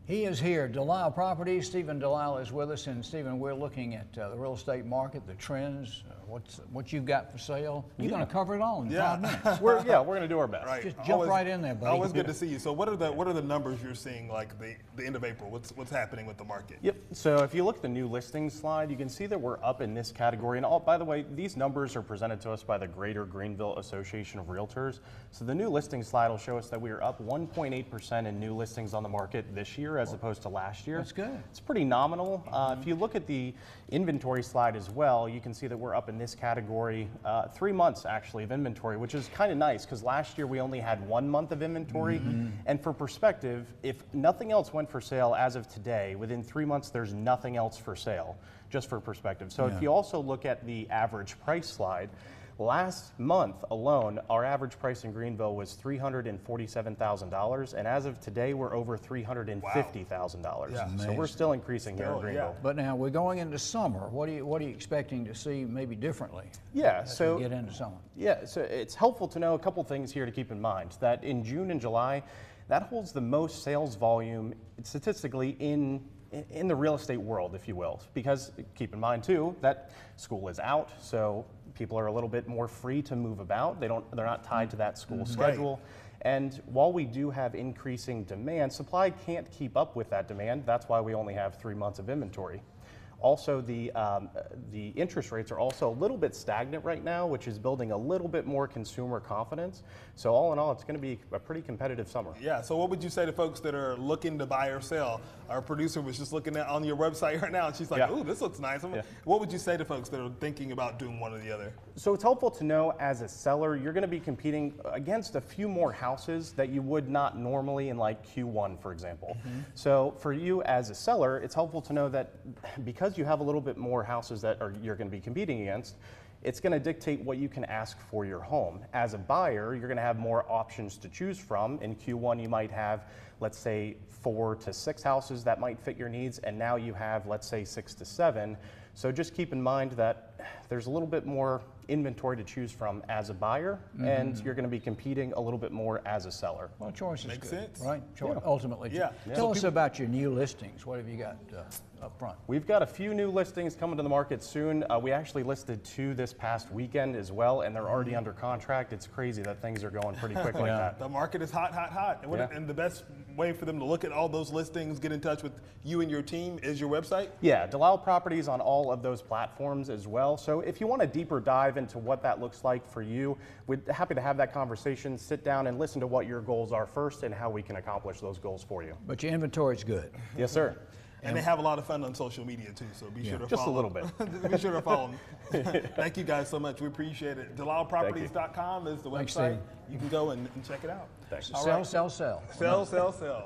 He is here, Delisle Properties. Stephen Delisle is with us, and Stephen, we're looking at the real estate market, the trends, what you've got for sale. You're going to cover it all in 5 minutes. We're going to do our best. Right. Just jump right in there, buddy. Always good to see you. So what are the numbers you're seeing, like the end of April? What's happening with the market? Yep. So if you look at the new listings slide, you can see that we're up in this category. And by the way, these numbers are presented to us by the Greater Greenville Association of Realtors. So the new listings slide will show us that we are up 1.8% in new listings on the market this year as opposed to last year. That's good. It's pretty nominal. If you look at the inventory slide as well, you can see that we're up in this category 3 months actually of inventory, which is kind of nice because last year we only had 1 month of inventory. And for perspective, if nothing else went for sale as of today, within 3 months there's nothing else for sale, just for perspective. So if you also look at the average price slide, last month alone, our average price in Greenville was $347,000, and as of today, we're over $350,000. Yeah. So we're still increasing here in Greenville. Yeah. But now we're going into summer. What are you expecting to see maybe differently? Yeah. As So we get into summer. yeah. So it's helpful to know a couple things here to keep in mind. That in June and July, that holds the most sales volume statistically in the real estate world, if you will, because keep in mind too that school is out, so people are a little bit more free to move about. They're not tied to that school schedule. And while we do have increasing demand, supply can't keep up with that demand. That's why we only have 3 months of inventory. Also, the interest rates are also a little bit stagnant right now, which is building a little bit more consumer confidence. So all in all, it's going to be a pretty competitive summer. Yeah, so what would you say to folks that are looking to buy or sell? Our producer was just looking at on your website right now, and she's like, ooh, this looks nice. What would you say to folks that are thinking about doing one or the other? So it's helpful to know as a seller, you're going to be competing against a few more houses that you would not normally in like Q1, for example. So for you as a seller, it's helpful to know that because you have a little bit more houses that you're going to be competing against, it's going to dictate what you can ask for your home. As a buyer, you're going to have more options to choose from. In Q1, you might have, let's say, 4 to 6 houses that might fit your needs, and now you have, let's say, 6 to 7. So just keep in mind that there's a little bit more inventory to choose from as a buyer, and you're going to be competing a little bit more as a seller. Well, choice is Makes good, sense. right? Ultimately. Yeah. Tell us about your new listings. What have you got up front? We've got a few new listings coming to the market soon. We actually listed 2 this past weekend as well, and they're already under contract. It's crazy that things are going pretty quick like that. The market is hot, hot, hot. And the best way for them to look at all those listings, get in touch with you and your team, is your website? Yeah, Delisle Properties on all of those platforms as well. So if you want a deeper dive into what that looks like for you, we're happy to have that conversation, sit down and listen to what your goals are first and how we can accomplish those goals for you. But your inventory is good. Yes, sir. And they have a lot of fun on social media too, so be sure to just follow. a little bit. Be sure to follow them. Thank you guys so much. We appreciate it. DelisleProperties.com is the Thanks, website. Steve. You can go and check it out. Thanks. Sell, sell, sell. Sell, sell, sell.